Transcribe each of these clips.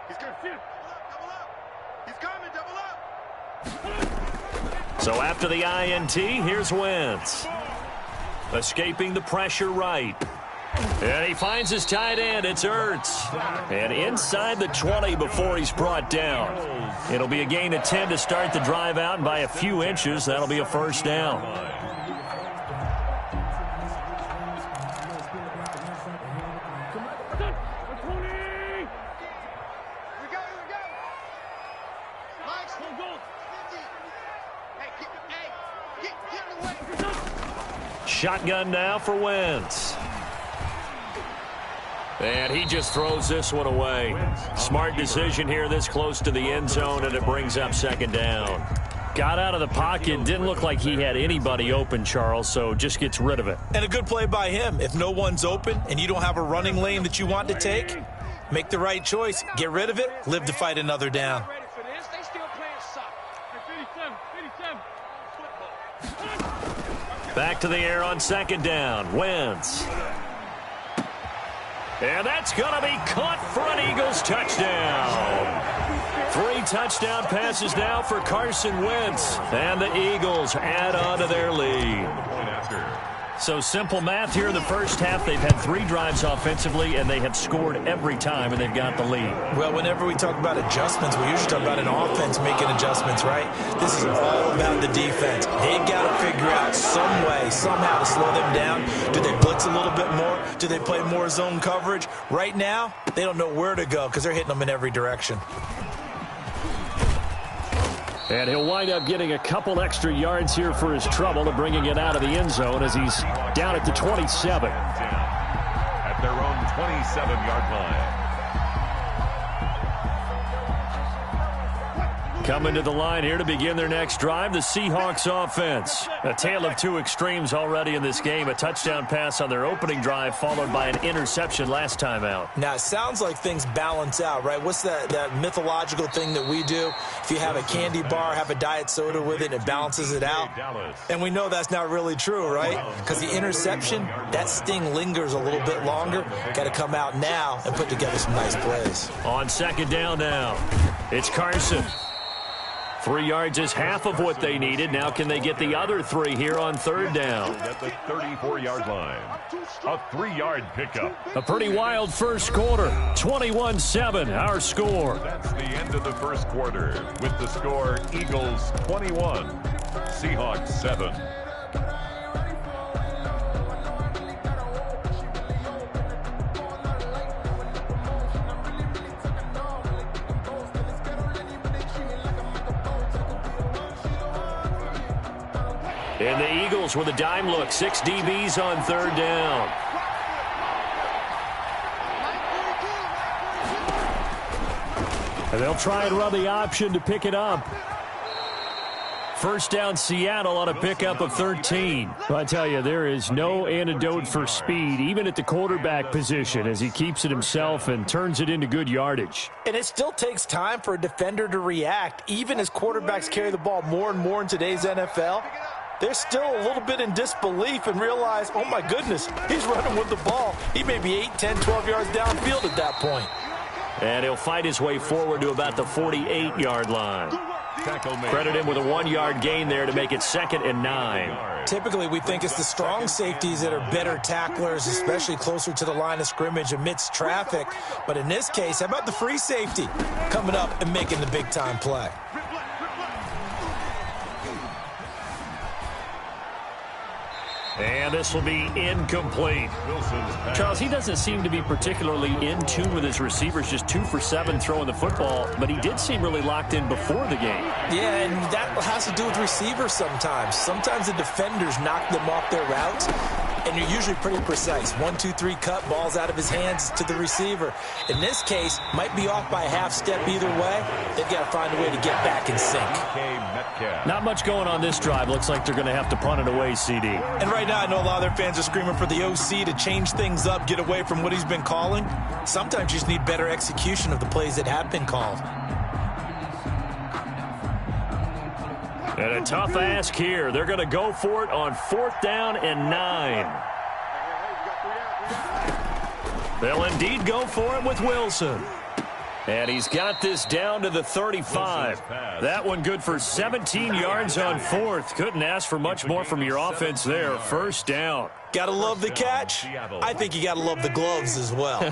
He's good. Double up. He's coming. Double up. So after the INT, here's Wentz. Escaping the pressure right. And he finds his tight end. It's Ertz. And inside the 20 before he's brought down. It'll be a gain of 10 to start the drive out, and by a few inches, that'll be a first down. Shotgun now for Wentz. And he just throws this one away. Smart decision here this close to the end zone, and it brings up second down. Got out of the pocket. Didn't look like he had anybody open, Charles, so just gets rid of it. And a good play by him. If no one's open and you don't have a running lane that you want to take, make the right choice. Get rid of it. Live to fight another down. Back to the air on second down. Wentz. And that's going to be caught for an Eagles touchdown. 3 touchdown passes now for Carson Wentz. And the Eagles add on to their lead. So simple math here in the first half. They've had 3 drives offensively, and they have scored every time, and they've got the lead. Well, whenever we talk about adjustments, we usually talk about an offense making adjustments, right? This is all about the defense. They've got to figure out some way, somehow to slow them down. Do they blitz a little bit more? Do they play more zone coverage? Right now, they don't know where to go because they're hitting them in every direction. And he'll wind up getting a couple extra yards here for his trouble and bringing it out of the end zone as he's down at the 27. At their own 27-yard line. Coming to the line here to begin their next drive, the Seahawks offense. A tale of 2 extremes already in this game. A touchdown pass on their opening drive followed by an interception last time out. Now, it sounds like things balance out, right? What's that mythological thing that we do? If you have a candy bar, have a diet soda with it, it balances it out. And we know that's not really true, right? Because the interception, that sting lingers a little bit longer. Got to come out now and put together some nice plays. On second down now, it's Carson. 3 yards is half of what they needed. Now can they get the other 3 here on third down? At the 34-yard line. A 3-yard pickup. A pretty wild first quarter. 21-7, our score. That's the end of the first quarter with the score Eagles 21, Seahawks 7. And the Eagles with a dime look. 6 DBs on third down. And they'll try and run the option to pick it up. First down Seattle on a pickup of 13. I tell you, there is no antidote for speed, even at the quarterback position, as he keeps it himself and turns it into good yardage. And it still takes time for a defender to react, even as quarterbacks carry the ball more and more in today's NFL. They're still a little bit in disbelief and realize, oh my goodness, he's running with the ball. He may be 8, 10, 12 yards downfield at that point. And he'll fight his way forward to about the 48-yard line. Credit him with a 1-yard gain there to make it 2nd and 9. Typically, we think it's the strong safeties that are better tacklers, especially closer to the line of scrimmage amidst traffic. But in this case, how about the free safety coming up and making the big-time play? And this will be incomplete. Charles, he doesn't seem to be particularly in tune with his receivers, just 2 for 7 throwing the football, but he did seem really locked in before the game. Yeah, and that has to do with receivers sometimes. Sometimes the defenders knock them off their routes, and you're usually pretty precise. 1, 2, 3 cut, balls out of his hands to the receiver. In this case, might be off by a half step either way. They've got to find a way to get back in sync. Not much going on this drive. Looks like they're going to have to punt it away, CD. And right now, I know a lot of their fans are screaming for the OC to change things up, get away from what he's been calling. Sometimes you just need better execution of the plays that have been called. And a tough ask here. They're going to go for it on 4th down and 9. They'll indeed go for it with Wilson. And he's got this down to the 35. That one good for 17 yards on fourth. Couldn't ask for much more from your offense there. First down. Gotta love the catch. I think you gotta love the gloves as well.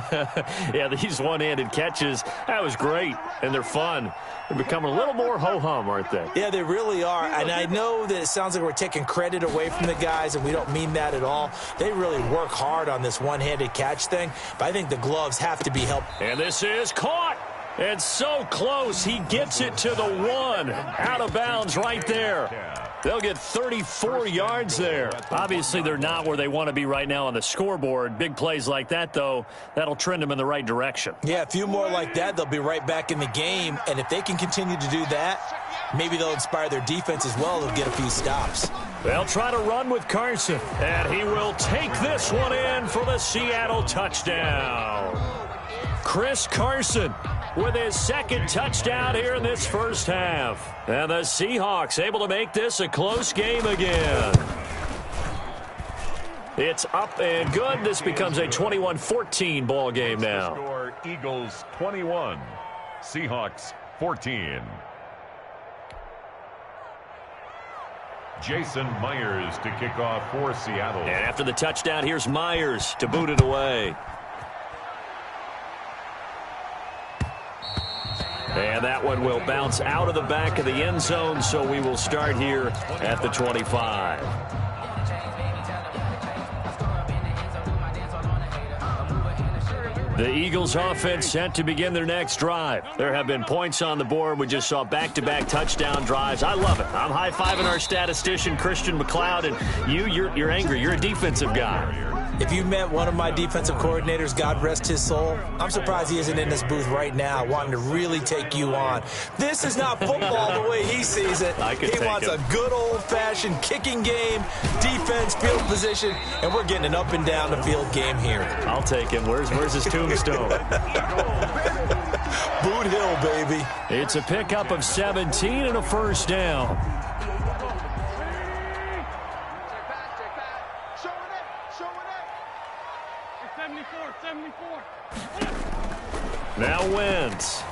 Yeah, these one-handed catches, that was great, and they're fun. They're becoming a little more ho-hum, aren't they? Yeah, they really are, and I know that it sounds like we're taking credit away from the guys, and we don't mean that at all. They really work hard on this one-handed catch thing, but I think the gloves have to be helped. And this is caught. And so close, he gets it to the 1. Out of bounds right there. They'll get 34 yards there. Obviously, they're not where they want to be right now on the scoreboard. Big plays like that, though, that'll trend them in the right direction. Yeah, a few more like that, they'll be right back in the game. And if they can continue to do that, maybe they'll inspire their defense as well. They'll get a few stops. They'll try to run with Carson. And he will take this one in for the Seattle touchdown. Chris Carson with his second touchdown here in this first half. And the Seahawks able to make this a close game again. It's up and good. This becomes a 21-14 ball game now. Score Eagles 21, Seahawks 14. Jason Myers to kick off for Seattle. And after the touchdown, here's Myers to boot it away. And that one will bounce out of the back of the end zone, so we will start here at the 25. The Eagles offense set to begin their next drive. There have been points on the board. We just saw back-to-back touchdown drives. I love it. I'm high-fiving our statistician, Christian McLeod, and you're angry. You're a defensive guy. If you met one of my defensive coordinators, God rest his soul, I'm surprised he isn't in this booth right now wanting to really take you on. This is not football the way he sees it. He wants a good old-fashioned kicking game, defense, field position, and we're getting an up and down the field game here. I'll take him. Where's his tombstone? Boot Hill, baby. It's a pickup of 17 and a first down. Now Wentz.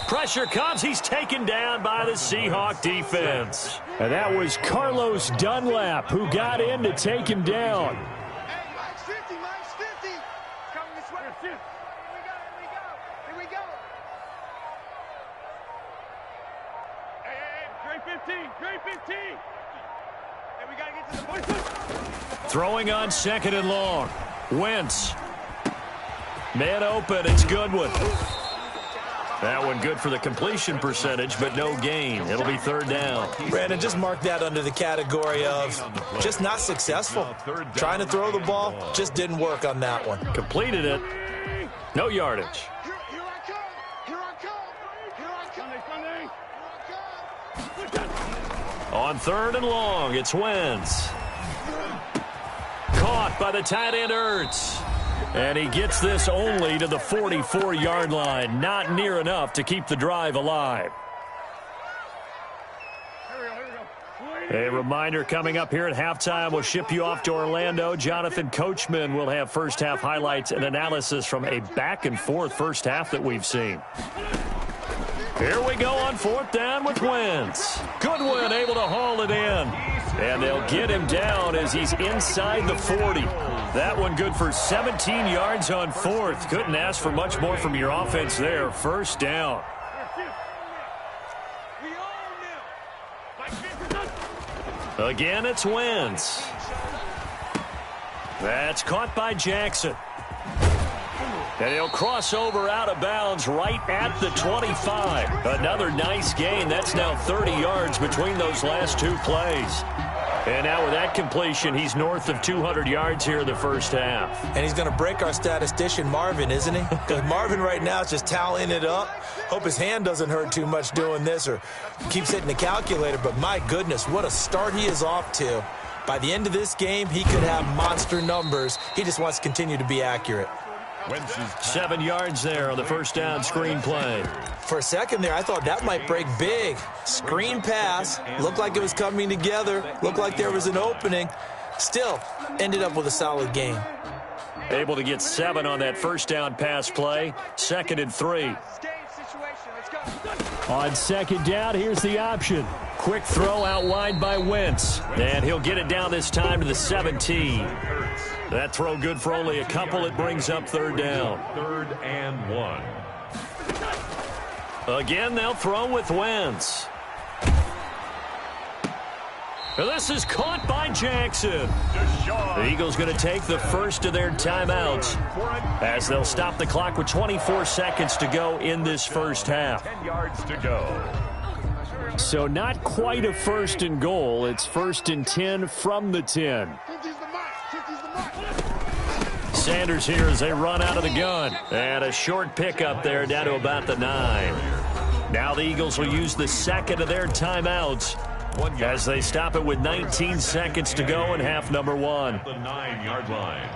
Pressure comes. He's taken down by the Seahawk defense. And that was Carlos Dunlap who got in to take him down. Hey, minus 50, minus 50. Coming this way. Here we go. Hey, grade 15. Hey, we got to get to the point. Throwing on second and long. Wentz. Man open. It's Goodwin. That one good for the completion percentage, but no gain. It'll be third down. Brandon, just mark that under the category of just not successful. Trying to throw the ball, just didn't work on that one. Completed it. No yardage. Here I come. On third and long, it's Wentz. Caught by the tight end Ertz. And he gets this only to the 44-yard line. Not near enough to keep the drive alive. A reminder coming up here at halftime. We'll ship you off to Orlando. Jonathan Coachman will have first-half highlights and analysis from a back-and-forth first half that we've seen. Here we go on fourth down with Wentz. Goodwin able to haul it in. And they'll get him down as he's inside the 40. That one good for 17 yards on fourth. Couldn't ask for much more from your offense there. First down. Again, it's Wentz. That's caught by Jackson. And he'll cross over out of bounds right at the 25. Another nice gain. That's now 30 yards between those last two plays. And now with that completion, he's north of 200 yards here in the first half. And he's going to break our statistician, Marvin, isn't he? Because Marvin right now is just tallying it up. Hope his hand doesn't hurt too much doing this or keeps hitting the calculator. But my goodness, what a start he is off to. By the end of this game, he could have monster numbers. He just wants to continue to be accurate. 7 yards there on the first down screen play. For a second there, I thought that might break big. Screen pass. Looked like it was coming together. Looked like there was an opening. Still, ended up with a solid game. Able to get 7 on that first down pass play. 2nd and 3. On 2nd down, here's the option. Quick throw out wide by Wentz. And he'll get it down this time to the 17. That throw good for only a couple. It brings up 3rd down. 3rd and 1. Again, they'll throw with Wentz. This is caught by Jackson. The Eagles going to take the first of their timeouts as they'll stop the clock with 24 seconds to go in this first half. 10 yards to go. So not quite a 1st and goal. It's 1st and 10 from the 10. Sanders here as they run out of the gun. And a short pickup there down to about the 9. Now the Eagles will use the 2nd of their timeouts as they stop it with 19 seconds to go in half number 1. The 9-yard line.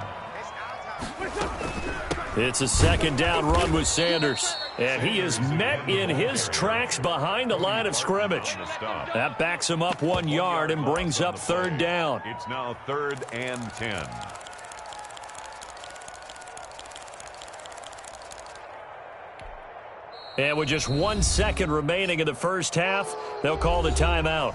It's a 2nd down run with Sanders. And he is met in his tracks behind the line of scrimmage. That backs him up 1 yard and brings up 3rd down. It's now 3rd and 10. And with just 1 second remaining in the first half, they'll call the timeout.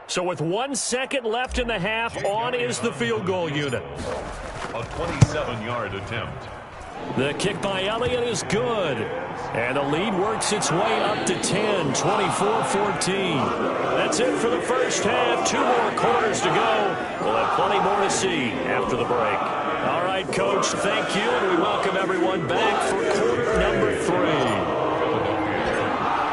So with 1 second left in the half, on is the field goal unit. A 27-yard attempt. The kick by Elliott is good. And the lead works its way up to 10, 24-14. That's it for the first half. 2 more quarters to go. We'll have plenty more to see after the break. All right, Coach, thank you. And we welcome everyone back for quarter number 3.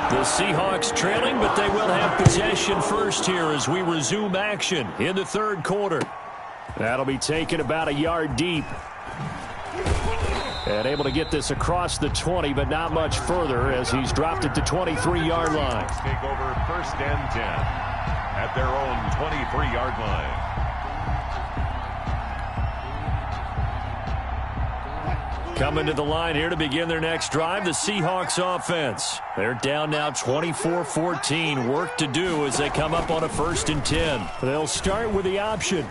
The Seahawks trailing, but they will have possession first here as we resume action in the 3rd quarter. That'll be taken about a yard deep. And able to get this across the 20, but not much further as he's dropped it to 23-yard line. Take over 1st and 10 at their own 23-yard line. Coming to the line here to begin their next drive, the Seahawks offense. They're down now 24-14. Work to do as they come up on a 1st and 10. They'll start with the option.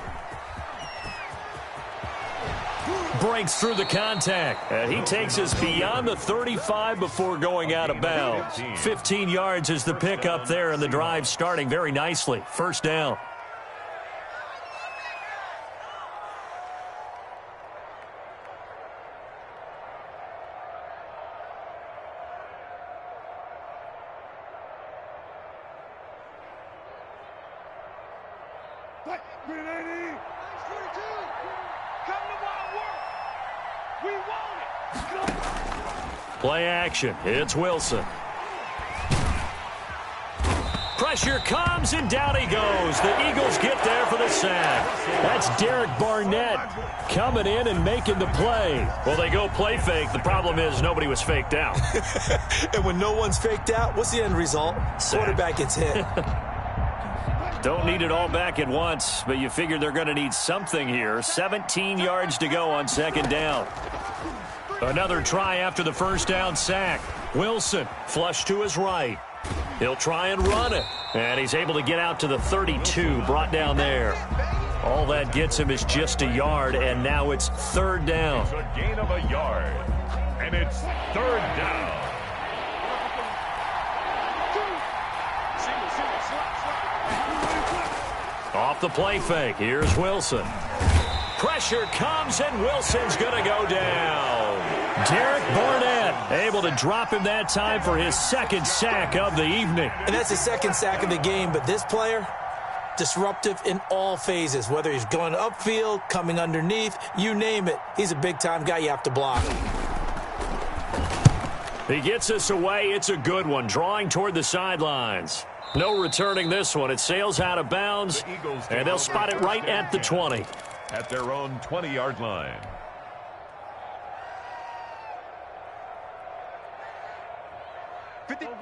Breaks through the contact. And he takes us beyond the 35 before going out of bounds. 15 yards is the pickup there, and the drive starting very nicely. 1st down. Play action. It's Wilson. Pressure comes, and down he goes. The Eagles get there for the sack. That's Derek Barnett coming in and making the play. Well, they go play fake. The problem is nobody was faked out. And when no one's faked out, what's the end result? Sack. Quarterback gets hit. Don't need it all back at once, but you figure they're going to need something here. 17 yards to go on 2nd down. Another try after the 1st down sack. Wilson flush to his right. He'll try and run it. And he's able to get out to the 32, brought down there. All that gets him is just a yard, and now it's 3rd down. It's a gain of a yard, and it's 3rd down. Off the play fake, here's Wilson. Pressure comes, and Wilson's going to go down. Derek Barnett able to drop him that time for his 2nd sack of the evening. And that's his 2nd sack of the game, but this player, disruptive in all phases, whether he's going upfield, coming underneath, you name it. He's a big-time guy you have to block. He gets us away. It's a good one, drawing toward the sidelines. No returning this one. It sails out of bounds, and they'll spot it right at the 20. At their own 20-yard line.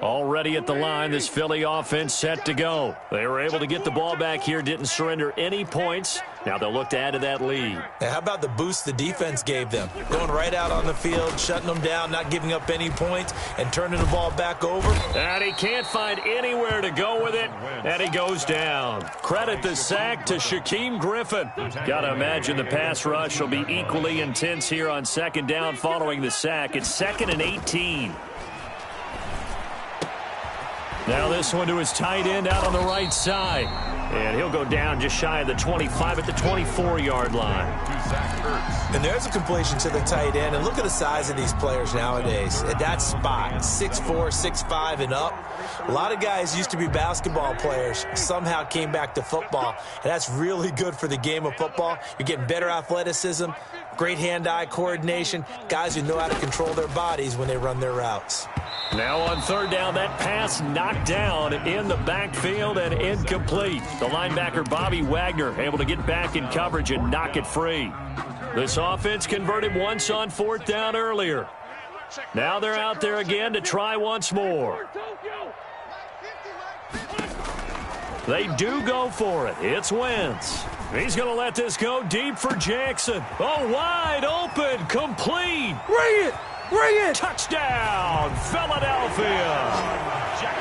Already at the line, this Philly offense set to go. They were able to get the ball back here, didn't surrender any points. Now they'll look to add to that lead. And how about the boost the defense gave them? Going right out on the field, shutting them down, not giving up any points, and turning the ball back over. And he can't find anywhere to go with it, and he goes down. Credit the sack to Shaquem Griffin. Got to imagine the pass rush will be equally intense here on second down following the sack. It's 2nd and 18. Now this one to his tight end out on the right side. And he'll go down just shy of the 25 at the 24-yard line. And there's a completion to the tight end. And look at the size of these players nowadays. At that spot, 6'4", 6'5", and up. A lot of guys used to be basketball players, somehow came back to football. And that's really good for the game of football. You're getting better athleticism, great hand-eye coordination, guys who know how to control their bodies when they run their routes. Now on third down, that pass knocked down in the backfield and incomplete. The linebacker, Bobby Wagner, able to get back in coverage and knock it free. This offense converted once on fourth down earlier. Now they're out there again to try once more. They do go for it. It's Wentz. He's going to let this go deep for Jackson. Oh, wide open, complete. Bring it! Bring it! Touchdown, Philadelphia.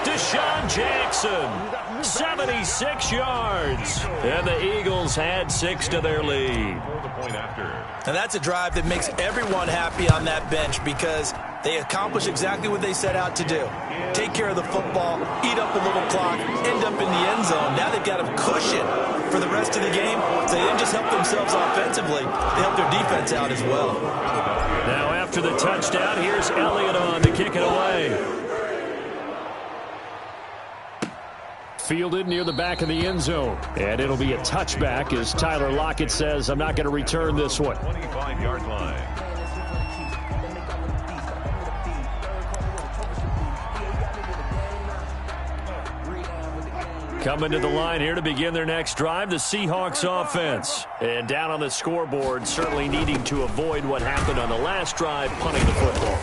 Deshaun Jackson, 76 yards. And the Eagles add 6 to their lead. And that's a drive that makes everyone happy on that bench because they accomplish exactly what they set out to do. Take care of the football, eat up a little clock, end up in the end zone. Now they've got a cushion for the rest of the game. So they didn't just help themselves offensively, they helped their defense out as well. Now after the touchdown, here's Elliott on to kick it away. Fielded near the back of the end zone. And it'll be a touchback as Tyler Lockett says, I'm not going to return this one. 25-yard line. Coming to the line here to begin their next drive, the Seahawks offense. And down on the scoreboard, certainly needing to avoid what happened on the last drive, punting the football.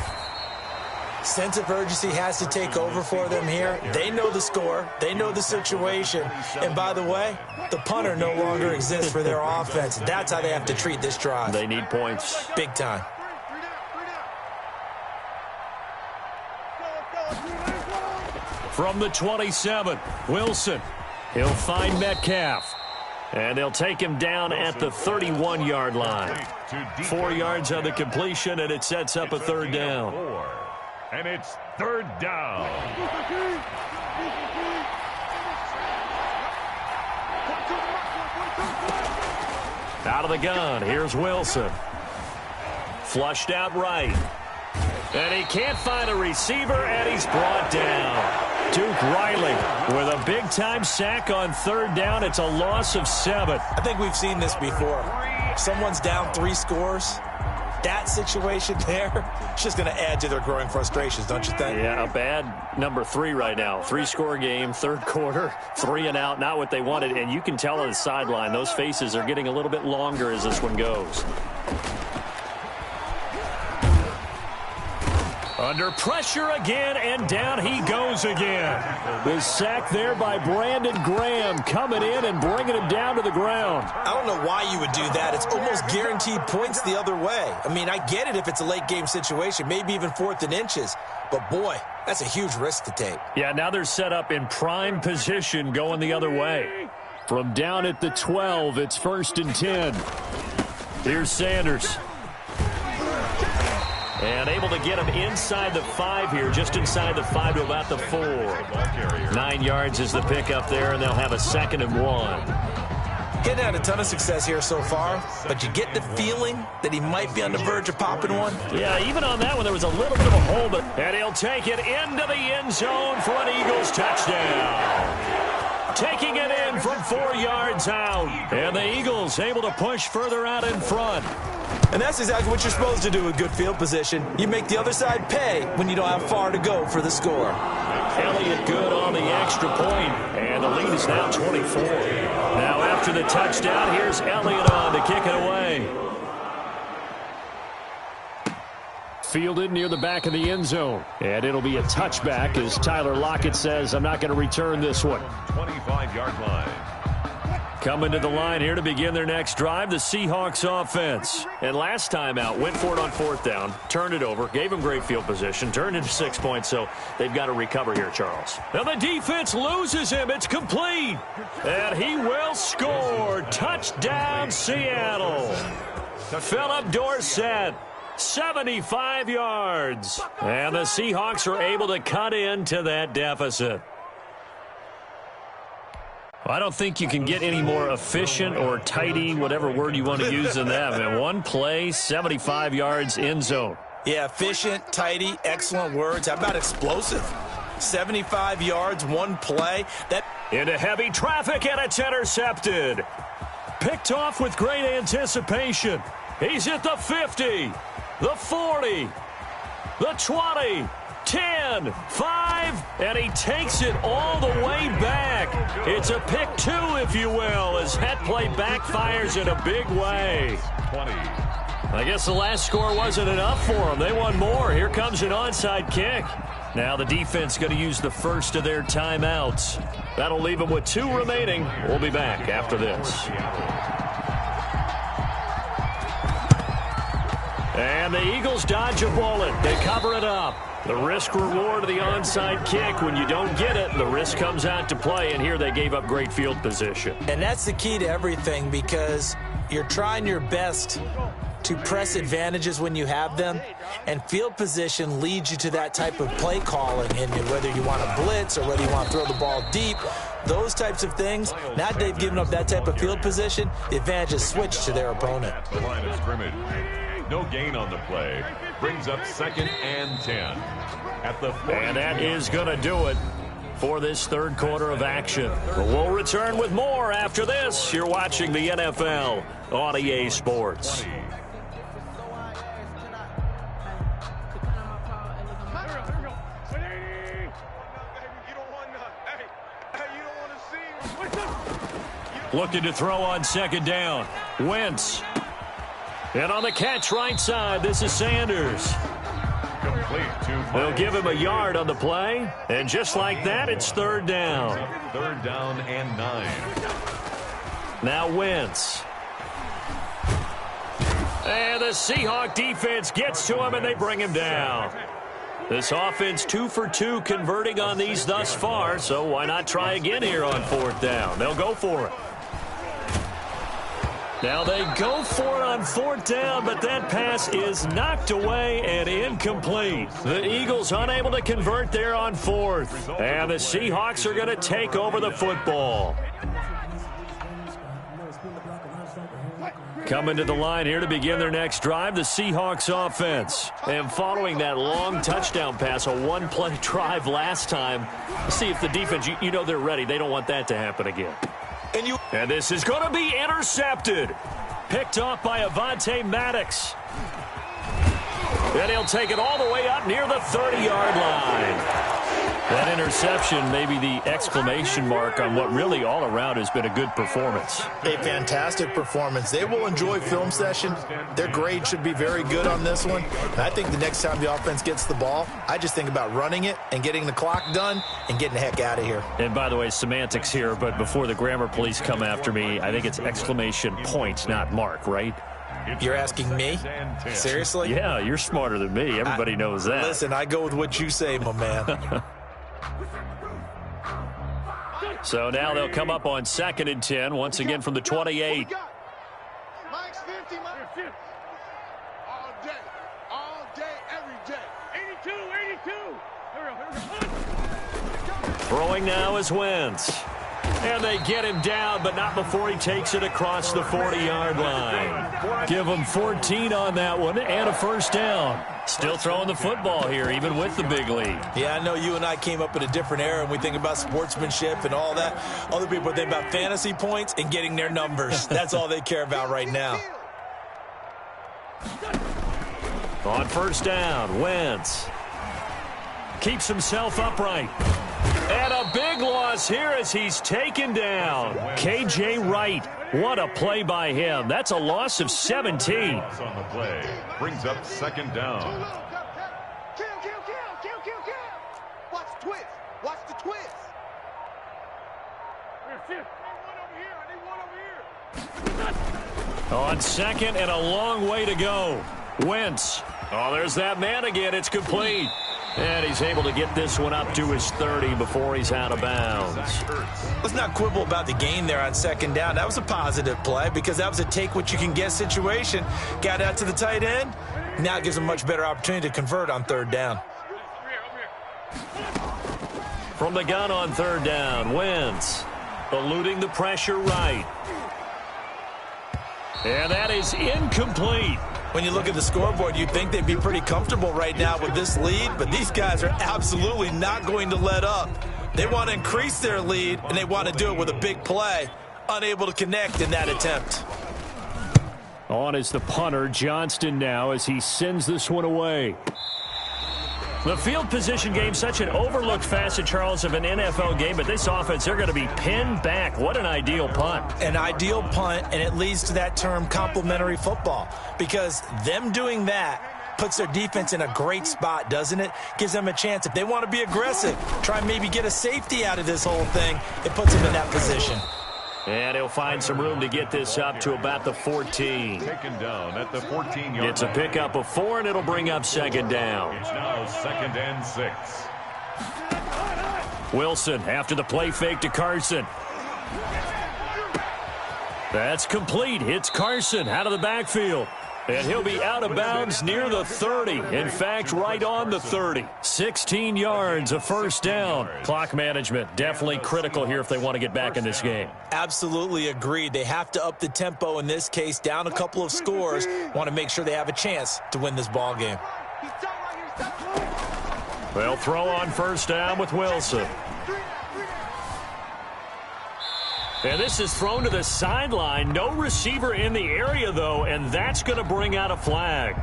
Sense of urgency has to take over for them here. They know the score. They know the situation. And by the way, the punter no longer exists for their offense. That's how they have to treat this drive. They need points. Big time. From the 27, Wilson. He'll find Metcalf. And they'll take him down at the 31-yard line. 4 yards on the completion, and it sets up a third down. And it's third down. Out of the gun, here's Wilson. Flushed out right. And he can't find a receiver, and he's brought down. Duke Riley with a big-time sack on third down. It's a loss of 7. I think we've seen this before. Someone's down 3 scores. That situation there, it's just going to add to their growing frustrations, don't you think? Yeah, a bad number 3 right now. 3-score game, third quarter, 3 and out, not what they wanted. And you can tell on the sideline, those faces are getting a little bit longer as this one goes. Under pressure again, and down he goes again. The sack there by Brandon Graham coming in and bringing him down to the ground. I don't know why you would do that. It's almost guaranteed points the other way. I mean, I get it if it's a late-game situation, maybe even 4th and inches. But, boy, that's a huge risk to take. Yeah, now they're set up in prime position going the other way. From down at the 12, it's 1st and 10. Here's Sanders. And able to get him inside the 5 here, just inside the 5 to about the 4. 9 yards is the pickup there, and they'll have a 2nd and 1. Getting had a ton of success here so far, but you get the feeling that he might be on the verge of popping one. Yeah, even on that one, there was a little bit of a hole, but and he'll take it into the end zone for an Eagles touchdown. Taking it in from 4 yards out, and the Eagles able to push further out in front. And that's exactly what you're supposed to do with good field position. You make the other side pay when you don't have far to go for the score. Elliott good on the extra point, and the lead is now 24. Now after the touchdown, here's Elliott on to kick it away. fielded near the back of the end zone. And it'll be a touchback as Tyler Lockett says, I'm not going to return this one. 25-yard line. Coming to the line here to begin their next drive, the Seahawks offense. And last time out, went for it on fourth down, turned it over, gave them great field position, turned into 6 points, so they've got to recover here, Charles. Now the defense loses him. It's complete. And he will score. Touchdown, Seattle. Philip Dorsett, 75 yards. And the Seahawks are able to cut into that deficit. I don't think you can get any more efficient or tidy, whatever word you want to use in that. Man, one play, 75 yards, end zone. Yeah, efficient, tidy, excellent words. How about explosive? 75 yards, one play. Into heavy traffic, and it's intercepted. Picked off with great anticipation. He's at the 50, the 40, the 20. 10, 5, and he takes it all the way back. It's a pick two, if you will, as that play backfires in a big way. 20. I guess the last score wasn't enough for them. They want more. Here comes an onside kick. Now the defense going to use the first of their timeouts. That'll leave them with 2 remaining. We'll be back after this. And the Eagles dodge a bullet. They cover it up. The risk-reward of the onside kick. When you don't get it, the risk comes out to play, and here they gave up great field position. And that's the key to everything, because you're trying your best to press advantages when you have them, and field position leads you to that type of play calling, and whether you want to blitz or whether you want to throw the ball deep, those types of things. Now that they've given up that type of field position, the advantage is switched to their opponent. The line of scrimmage. No gain on the play. Brings up 2nd and 10. At the 40. And that is going to do it for this third quarter of action. But we'll return with more after this. You're watching the NFL on EA Sports. Looking to throw on second down. Wentz. And on the catch right side, this is Sanders. They'll give him a yard on the play. And just like that, it's third down. 3rd down and 9. Now Wentz. And the Seahawk defense gets to him, and they bring him down. This offense 2 for 2 converting on these thus far, so why not try again here on 4th down? They'll go for it. Now they go for it on 4th down, but that pass is knocked away and incomplete. The Eagles unable to convert there on 4th. And the Seahawks are going to take over the football. Coming to the line here to begin their next drive, the Seahawks offense. And following that long touchdown pass, a one-play drive last time, let's see if the defense, you know they're ready. They don't want that to happen again. And this is going to be intercepted. Picked off by Avonte Maddox. And he'll take it all the way up near the 30-yard line. That interception may be the exclamation mark on what really all around has been a good performance. A fantastic performance. They will enjoy film session. Their grade should be very good on this one. And I think the next time the offense gets the ball, I just think about running it and getting the clock done and getting the heck out of here. And by the way, semantics here, but before the grammar police come after me, I think it's exclamation point, not mark, right? You're asking me? Seriously? Yeah, you're smarter than me. Everybody knows that. Listen, I go with what you say, my man. So now they'll come up on 2nd and 10, once again from the 28. Mike's 50, Mike's 50. All day, every day. 82. Throwing now is Wentz. And they get him down, but not before he takes it across the 40-yard line. Give him 14 on that one and a first down. Still throwing the football here, even with the big lead. Yeah, I know you and I came up in a different era, and we think about sportsmanship and all that. Other people think about fantasy points and getting their numbers. That's all they care about right now. On first down, Wentz keeps himself upright. And a big loss here as he's taken down. K.J. Wright, what a play by him. That's a loss of 17. On the play, brings up 2nd down. On second and a long way to go. Wentz. Oh, there's that man again. It's complete. And he's able to get this one up to his 30 before he's out of bounds. Let's not quibble about the gain there on second down. That was a positive play because that was a take-what-you-can-get situation. Got out to the tight end. Now it gives him a much better opportunity to convert on third down. From the gun on third down, Wentz eluding the pressure right. And that is incomplete. When you look at the scoreboard, you'd think they'd be pretty comfortable right now with this lead, but these guys are absolutely not going to let up. They want to increase their lead, and they want to do it with a big play. Unable to connect in that attempt. On is the punter, Johnston, now as he sends this one away. The field position game, such an overlooked facet, Charles, of an NFL game, but this offense, they're going to be pinned back. What an ideal punt. An ideal punt, and it leads to that term complementary football, because them doing that puts their defense in a great spot, doesn't it? Gives them a chance. If they want to be aggressive, try and maybe get a safety out of this whole thing, it puts them in that position. And he'll find some room to get this up to about the 14. Taken down at the 14-yard line. It's a pickup of 4, and it'll bring up second down. It's now 2nd and 6. Wilson after the play fake to Carson. That's complete. It's Carson out of the backfield. And he'll be out of bounds near the 30. In fact, right on the 30. 16 yards, a first down. Clock management definitely critical here if they want to get back in this game. Absolutely agreed. They have to up the tempo in this case, down a couple of scores. Want to make sure they have a chance to win this ball game. They'll throw on first down with Wilson. And this is thrown to the sideline. No receiver in the area, though, and that's going to bring out a flag.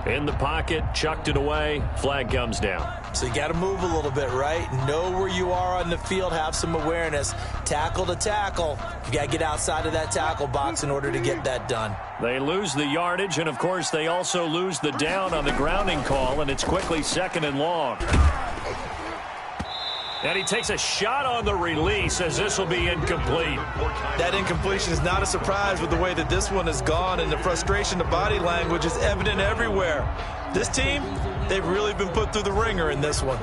In the pocket, chucked it away, flag comes down. So you got to move a little bit, right? Know where you are on the field, have some awareness. Tackle to tackle. You got to get outside of that tackle box in order to get that done. They lose the yardage, and, of course, they also lose the down on the grounding call, and it's quickly 2nd and long. And he takes a shot on the release as this will be incomplete. That incompletion is not a surprise with the way that this one has gone, and the frustration, the body language is evident everywhere. This team, they've really been put through the ringer in this one.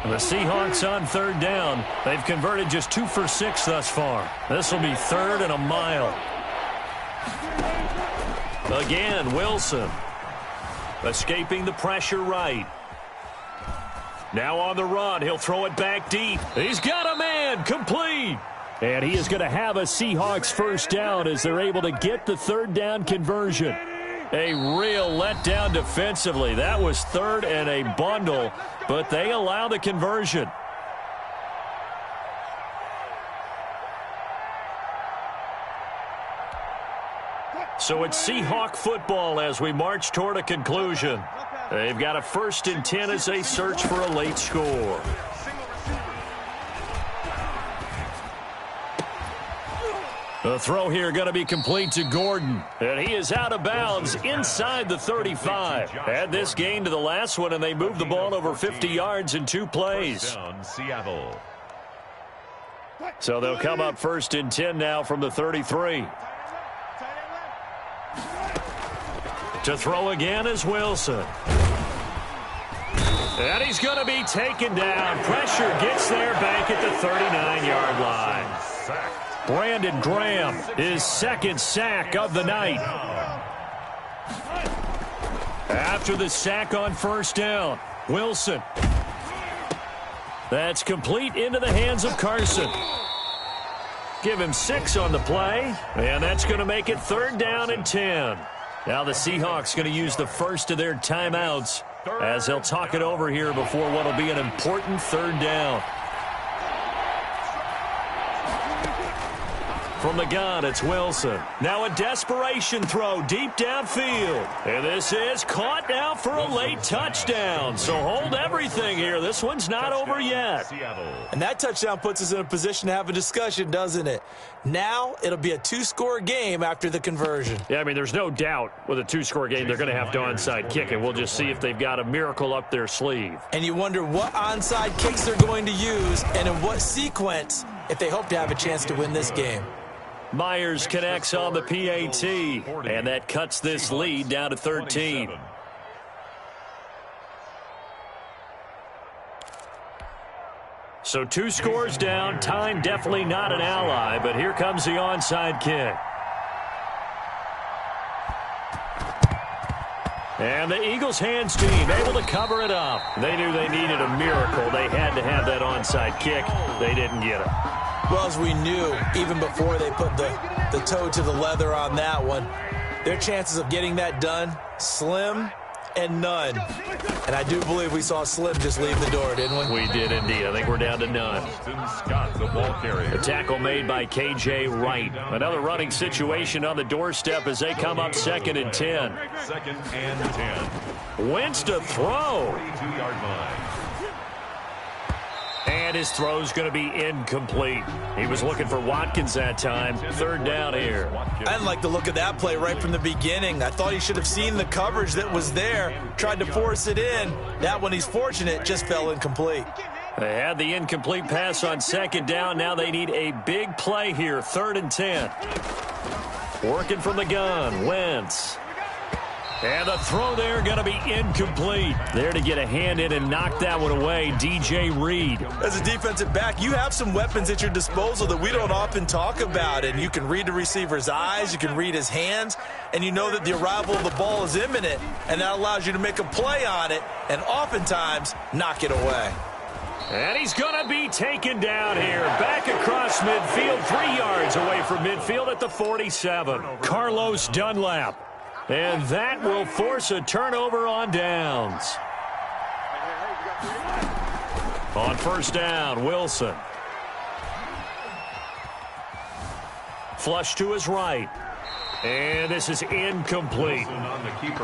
The Seahawks on third down. They've converted just 2 for 6 thus far. This will be 3rd and a mile. Again, Wilson. Escaping the pressure right. Now on the run. He'll throw it back deep. He's got a man. Complete. And he is going to have a Seahawks first down as they're able to get the third down conversion. A real letdown defensively. That was 3rd and a bundle, but they allow the conversion. So it's Seahawk football as we march toward a conclusion. They've got a 1st and 10 as they search for a late score. The throw here going to be complete to Gordon. And he is out of bounds inside the 35. Add this gain to the last one, and they move the ball over 50 yards in 2 plays. Seattle. So they'll come up 1st and 10 now from the 33. To throw again is Wilson. And he's going to be taken down. Pressure gets there back at the 39-yard line. Brandon Graham, his 2nd sack of the night. After the sack on first down, Wilson. That's complete into the hands of Carson. Give him 6 on the play, and that's going to make it 3rd down and 10. Now the Seahawks going to use the first of their timeouts as they'll talk it over here before what will be an important 3rd down. From the gun, it's Wilson. Now a desperation throw deep downfield. And this is caught now for a late touchdown. So hold everything here. This one's not over yet. And that touchdown puts us in a position to have a discussion, doesn't it? Now it'll be a two-score game after the conversion. Yeah, I mean, there's no doubt with a two-score game they're going to have to onside kick, and we'll just see if they've got a miracle up their sleeve. And you wonder what onside kicks they're going to use and in what sequence if they hope to have a chance to win this game. Myers connects on the PAT, and that cuts this lead down to 13. So 2 scores down. Time definitely not an ally, but here comes the onside kick. And the Eagles hands team able to cover it up. They knew they needed a miracle. They had to have that onside kick. They didn't get it. Well, as we knew, even before they put the toe to the leather on that one, their chances of getting that done, slim and none. And I do believe we saw Slim just leave the door, didn't we? We did indeed. I think we're down to none. Scott, the ball carrier. The tackle made by K.J. Wright. Another running situation on the doorstep as they come up 2nd and 10. 2nd and 10. Wentz to throw. 42-yard line. And his throw's going to be incomplete. He was looking for Watkins that time. 3rd down here. I didn't like the look of that play right from the beginning. I thought he should have seen the coverage that was there, tried to force it in. That one, he's fortunate, just fell incomplete. They had the incomplete pass on 2nd down. Now they need a big play here. 3rd and 10. Working from the gun, Wentz. And the throw there going to be incomplete. There to get a hand in and knock that one away, DJ Reed. As a defensive back, you have some weapons at your disposal that we don't often talk about. And you can read the receiver's eyes, you can read his hands, and you know that the arrival of the ball is imminent. And that allows you to make a play on it and oftentimes knock it away. And he's going to be taken down here. Back across midfield, 3 yards away from midfield at the 47. Carlos Dunlap. And that will force a turnover on downs. On 1st down, Wilson. Flush to his right. And this is incomplete.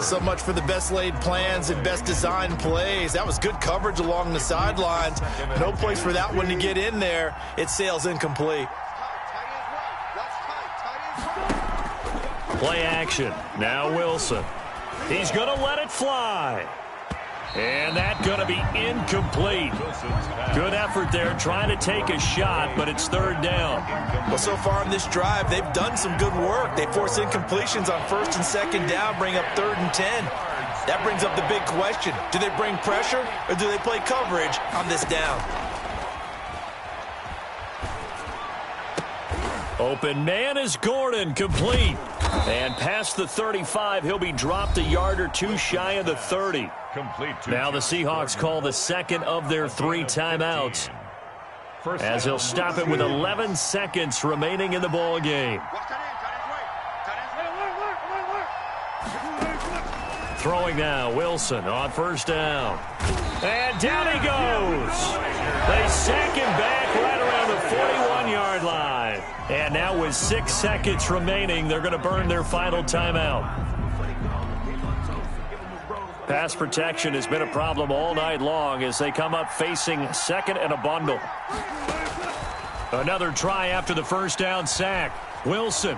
So much for the best laid plans and best designed plays. That was good coverage along the sidelines. No place for that one to get in there. It sails incomplete. Play action. Now Wilson. He's going to let it fly. And that's going to be incomplete. Good effort there trying to take a shot, but it's 3rd down. Well, so far in this drive, they've done some good work. They force incompletions on 1st and 2nd down, bring up 3rd and 10. That brings up the big question. Do they bring pressure or do they play coverage on this down? Open man is Gordon, complete. And past the 35, he'll be dropped a yard or 2 shy of the 30. Now the Seahawks call the 2nd of their 3 timeouts, as he'll stop it with 11 seconds remaining in the ball game. Throwing now, Wilson on 1st down. And down he goes. They sack him back right around the 41-yard line. And now with 6 seconds remaining, they're going to burn their final timeout. Pass protection has been a problem all night long as they come up facing 2nd and a bundle. Another try after the 1st down sack. Wilson.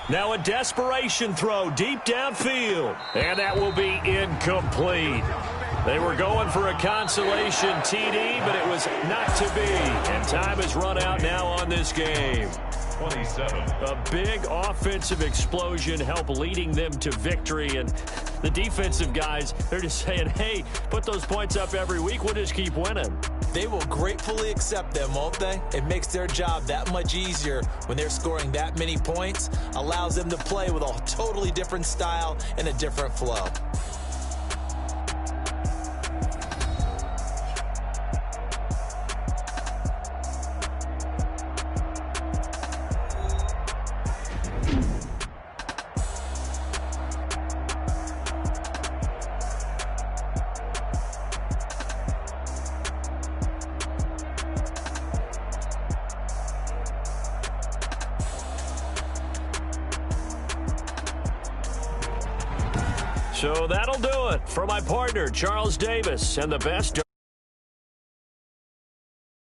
Now a desperation throw deep downfield. And that will be incomplete. They were going for a consolation TD, but it was not to be. And time has run out now on this game. 27. A big offensive explosion helped leading them to victory. And the defensive guys, they're just saying, hey, put those points up every week. We'll just keep winning. They will gratefully accept them, won't they? It makes their job that much easier when they're scoring that many points. Allows them to play with a totally different style and a different flow. So that'll do it for my partner, Charles Davis, and the best